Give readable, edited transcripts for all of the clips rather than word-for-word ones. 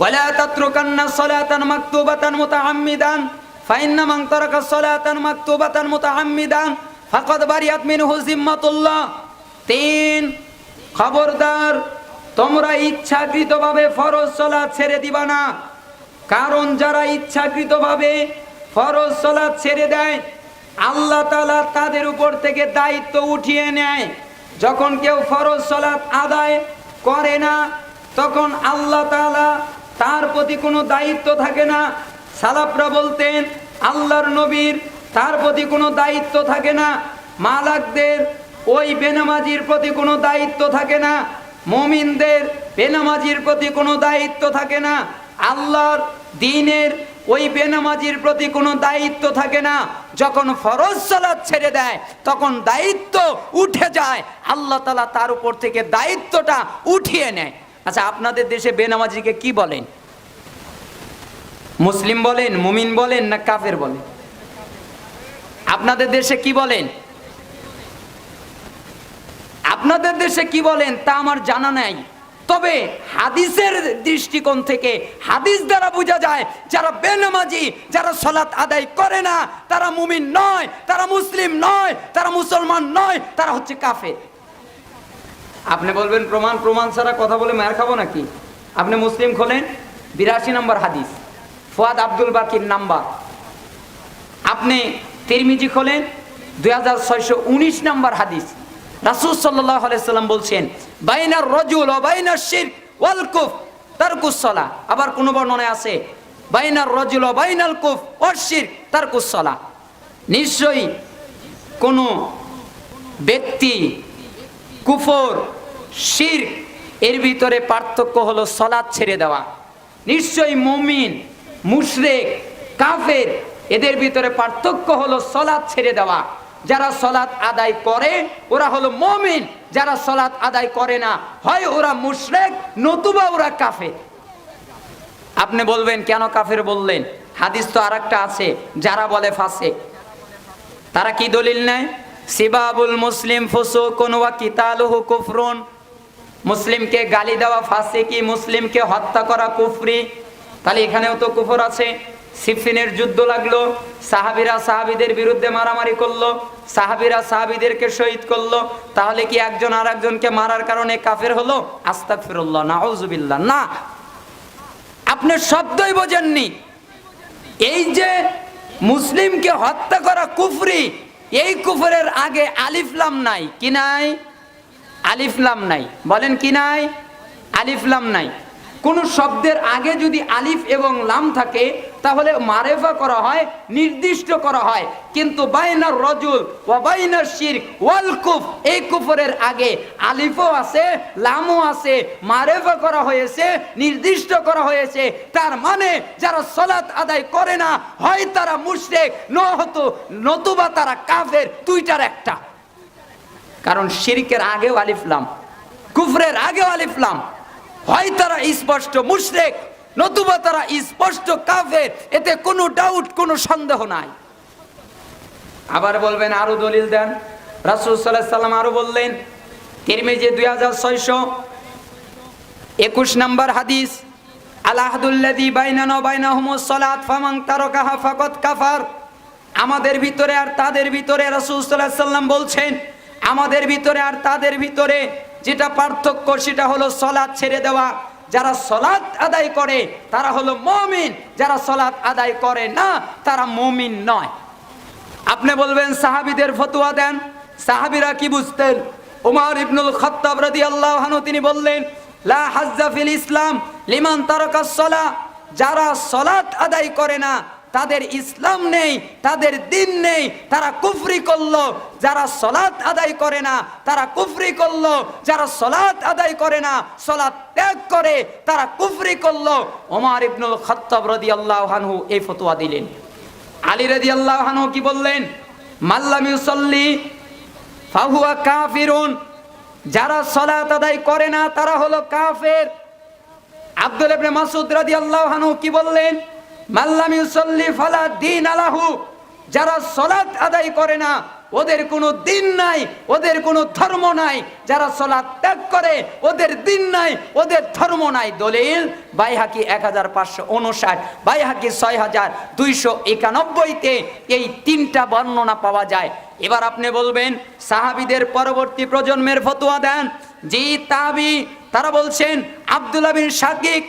ওয়ালা তাতরুকান্না সালাতান মাকতুবাতান মুতাআম্মিদান ফাইন্না মান তারাকা সালাতান মাকতুবাতান মুতাআম্মিদান ফাকাদ বারিয়াত মিনহু জিম্মাতুল্লাহ। 3, খবরদার তোমরা ইচ্ছাকৃতভাবে ফরজ সালাত ছেড়ে দিবা না, কারণ যারা ইচ্ছাকৃতভাবে ফরজ সালাত ছেড়ে দেয় আল্লাহ তাআলা তাদের উপর থেকে দায়িত্ব উঠিয়ে নেয়। যখন কেউ ফরজ সালাত আদায় করে না তখন আল্লাহ তাআলা তার প্রতি কোনো দায়িত্ব থাকে না। সালাফরা বলতেন আল্লাহর নবীর তার প্রতি কোনো দায়িত্ব থাকে না, মালাকদের ওই বেনামাজির প্রতি কোনো দায়িত্ব থাকে না, মুমিনদের বেনামাজির প্রতি কোনো দায়িত্ব থাকে না, আল্লাহর দ্বীনের ওই বেনামাজির প্রতি কোনো দায়িত্ব থাকে না। যখন ফরজ সালাত ছেড়ে দেয় তখন দায়িত্ব উঠে যায়, আল্লাহ তাআলা তার উপর থেকে দায়িত্বটা উঠিয়ে নেয়। আচ্ছা, আপনাদের দেশে বেনামাজিকে কি বলেন? মুসলিম বলেন, মুমিন বলেন, না কাফের বলেন? আপনাদের দেশে কি বলেন? আপনাদের দেশে কি বলেন তা আমার জানা নাই, তবে হাদিসের দৃষ্টিকোণ থেকে হাদিস দ্বারা বোঝা যায় যারা বেনামাজি, যারা সালাত আদায় করে না তারা মুমিন নয়, তারা মুসলিম নয়, তারা মুসলমান নয়, তারা হচ্ছে কাফের। আপনি বলবেন প্রমাণ ছাড়া কথা বলে মার খাবো নাকি? আপনি মুসলিম খোলেন 82 নম্বর হাদিস, ফুয়াদ আব্দুল বাকির নাম্বার। আপনি তিরমিজি খোলেন 2619 নম্বর হাদিস। রাসূল সাল্লাল্লাহু আলাইহি সাল্লাম বলছেন বাইনার রাজুল ওয়া বাইনাশ শিরক ওয়াল কুফর তারকুস সালাহ। আবার কোন বর্ণনায় আছে বাইনার রাজুল ওয়া বাইনাল কুফর ওয়াশ শিরক তারকুস সালাহ। নিশ্চয়ই কোন ব্যক্তি কুফর শিরক এর ভিতরে পার্থক্য হলো সালাত ছেড়ে দেওয়া। নিশ্চয়ই মুমিন, মুশরিক, কাফের এদের ভিতরে পার্থক্য হলো সালাত ছেড়ে দেওয়া। যারা সালাত আদায় করে ওরা হলো মুমিন, যারা সালাত আদায় করে না হয় ওরা মুশরিক নতুবা ওরা কাফের। আপনি বলবেন কেন কাফের বললেন? হাদিস তো আরেকটা আছে, যারা বলে ফাসিক। তারা কি দলিল নেয়? সিবাবুল মুসলিম ফুসুকুন ওয়া কিতালুহু কুফরুন। মুসলিমকে গালি দেওয়া ফাসিকি, মুসলিমকে হত্যা করা কুফরি। তাহলে এখানেও তো কুফর আছে। সিফিনের যুদ্ধ লাগলো, সাহাবীরা সাহাবীদের বিরুদ্ধে মারামারি করলো, সাহাবীরা সাহাবীদেরকে শহীদ করলো, তাহলে কি একজন আর একজনকে মারার কারণে কাফের হলো? আস্তাগফিরুল্লাহ, নাউযুবিল্লাহ। না, আপনি শব্দই বোঝেননি। এই যে মুসলিমকে হত্যা করা কুফরি, এই কুফরের আগে আলিফ লাম নাই। কি নাই? আলিফ লাম নাই। বলেন কি নাই? আলিফ লাম নাই। কোন শব্দের আগে যদি আলিফ এবং লাম থাকে তাহলে মারেফা করা হয়, নির্দিষ্ট করা হয়। কিন্তু বাইনার রাজুল ওয়া বাইনাশ শিরক ওয়াল কুফর, এই কুফরের আগে আলিফও আছে, লামও আছে, মারেফা করা হয়েছে, নির্দিষ্ট করা হয়েছে। তার মানে যারা সালাত আদায় করে না হয় তারা মুশরিক, নতুবা তারা কাফের, দুইটার একটা। কারণ শিরকের আগেও আলিফ লাম, কুফরের আগেও আলিফ লাম। হয় তারা স্পষ্ট মুশরিক নতুবা তারা স্পষ্ট কাফের, এতে কোনো ডাউট, কোনো সন্দেহ নাই। আবার বলবেন আরো দলিল দেন। রাসূল সাল্লাল্লাহু আলাইহি সাল্লাম আরো বললেন, তিরমিজি 2621 নম্বর হাদিস, আল আহদুল্লাযী বাইনানা ওয়া বাইনাহুমুস সালাত ফামান তারাকাহা ফাকাদ কাফার। আমাদের ভিতরে আর তাদের ভিতরে, রাসূল সাল্লাল্লাহু আলাইহি সাল্লাম বলছেন, আমাদের ভিতরে আর তাদের ভিতরে যেটা পার্থক্য সেটা হলো সালাত ছেড়ে দেওয়া। যারা সালাত আদায় করে তারা হলো মুমিন, যারা সালাত আদায় করে না তারা মুমিন নয়। আপনি বলবেন সাহাবীদের ফতোয়া দেন। সাহাবীরা কি বুঝতেন? ওমর ইবনুল খাত্তাব রাদিয়াল্লাহু আনহু তিনি বললেন, লা হাজ্জা ফিল ইসলাম লিমান তারাকাস সালাহ। যারা সালাত আদায় করে না তাদের ইসলাম নেই, তাদের দ্বীন নেই, তারা কুফরি করলো। যারা সালাত আদায় করে না তারা কুফরি করলো, যারা সালাত আদায় করে না, সালাত ত্যাগ করে, তারা কুফরি করলো। ওমর ইবনুল খাত্তাব রাদিয়াল্লাহু আনহু এই ফতোয়া দিলেন। আলী রাদিয়াল্লাহু আনহু কি বললেন? মাল্লাম ইউসাল্লি ফাহুয়া কাফিরুন। যারা সালাত আদায় করে না তারা হলো কাফের। আব্দুল্লাহ ইবনে মাসউদ রাদিয়াল্লাহু আনহু কি বললেন? মাল্লাম ইউসাল্লি ফালা দীন আলাহু। যারা সালাত আদায় করে না ওদের কোনো দিন নাই, ওদের কোনো ধর্ম নাই। যারা সালাত ত্যাগ করে ওদের দিন নাই, ওদের ধর্ম নাই। দলিল বাইহাকি 1559, বাইহাকি 6291-তে এই তিনটা বর্ণনা পাওয়া যায়। এবার আপনি বলবেন সাহাবীদের পরবর্তী প্রজন্মের ফতোয়া দেন। জি তাবি তারা বলছেন আব্দুল্লাহ বিন শাকিক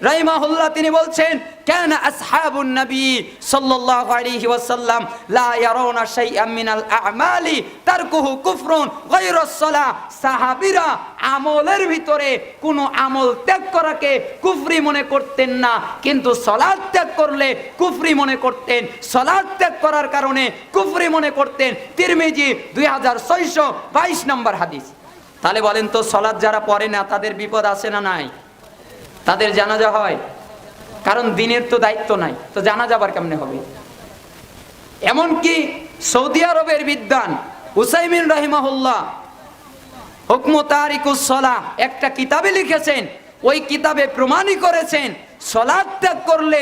রাহিমাহুল্লাহ, তিনি বলছেন কানা আসহাবুন নবী সাল্লাল্লাহু আলাইহি ওয়াসাল্লাম লা ইয়ারাউনা শাইআম মিনাল আ'মালি তারকুহু কুফরুন গায়রাস সালাহ। সাহাবীরা আমলের ভিতরে কোনো আমল ত্যাগ করাকে কুফরি মনে করতেন না, কিন্তু সালাত ত্যাগ করলে কুফরি মনে করতেন। সালাত ত্যাগ করার কারণে কুফরি মনে করতেন। তিরমিজি 2622 নম্বর হাদিস। তাহলে বলেন তো সালাত যারা পড়ে না তাদের বিপদ আছে না নাই? তাদের জানাজা হয়, কারণ দিনের তো দায়িত্ব নাই, তো জানাজা আবার কেমনে হবে? এমনকি সৌদি আরবের বিদ্বান উসাইমিন রাহিমাহুল্লাহ হুকম তারিকুস সালাহ একটা কিতাবে লিখেছেন। ওই কিতাবে প্রমাণই করেছেন সালাত ত্যাগ করলে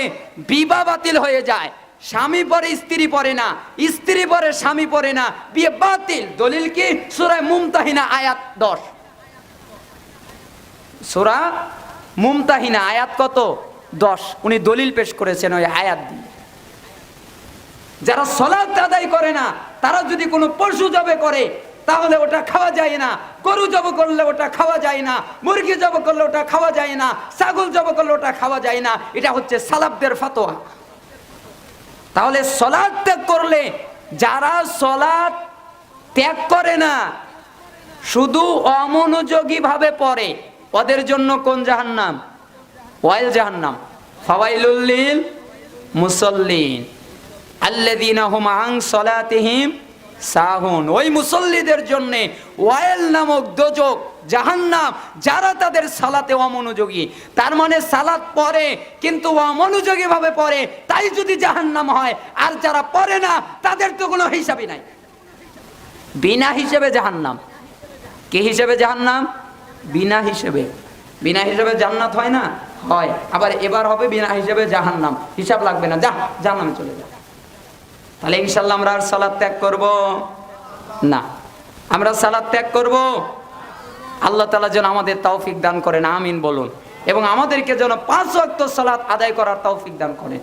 বিবাহ বাতিল হয়ে যায়। স্বামী পরে স্ত্রী পরে না, স্ত্রী পরে স্বামী পরে না, বিয়ে বাতিল। দলিল কি? সূরা মুমতাহিনা আয়াত 10। সূরা মুমতাহিনা আয়াত কত? 10। উনি দলিল পেশ করেছেন ওই আয়াত দিয়ে। যারা সালাত আদায় করে না তারা যদি কোনো পশু জবে করে তাহলে ওটা খাওয়া যায় না। গরু জব করলে ওটা খাওয়া যায় না, মুরগি জব করলে ওটা খাওয়া যায় না, ছাগল জব করলে ওটা খাওয়া যায় না। এটা হচ্ছে সালাফদের ফতোয়া। তাহলে সালাত ত্যাগ করলে, যারা সালাত ত্যাগ করে না শুধু অমনোযোগী ভাবে পড়ে, ওদের জন্য কোন জাহান্নাম? ওয়াইল জাহান্নাম। ফাওয়াইলুল লিল মুসাল্লিন আল্লাযীনা হুম আন সালাতিহিম সাহুন। ওই মুসল্লিদের জন্য ওয়াইল নামক দোজখ, জাহান্নাম, যারা তাদের সালাতে অমনোযোগী। তার মানে সালাত পড়ে কিন্তু অমনোযোগী ভাবে পড়ে, তাই যদি জাহান্নাম হয়। আর যারা পড়ে না তাদের তো কোনো হিসাবই নাই, বিনা হিসেবে জাহান্নাম। কি হিসেবে জাহান্নাম? বিনা হিসেবে। বিনা হিসেবে জান্নাত হয় না? হয়। আবার এবার হবে বিনা হিসেবে জাহান্নাম, হিসাব লাগবে না, যা জাহান্নামে চলে যা। তাহলে ইনশাআল্লাহ আমরা আর সালাত ত্যাগ করব না। আমরা সালাত ত্যাগ করব। আল্লাহ তাআলা যেন আমাদের তৌফিক দান করেন, আমিন বলুন। এবং আমাদেরকে যেন 5 ওয়াক্ত সালাত আদায় করার তৌফিক দান করেন।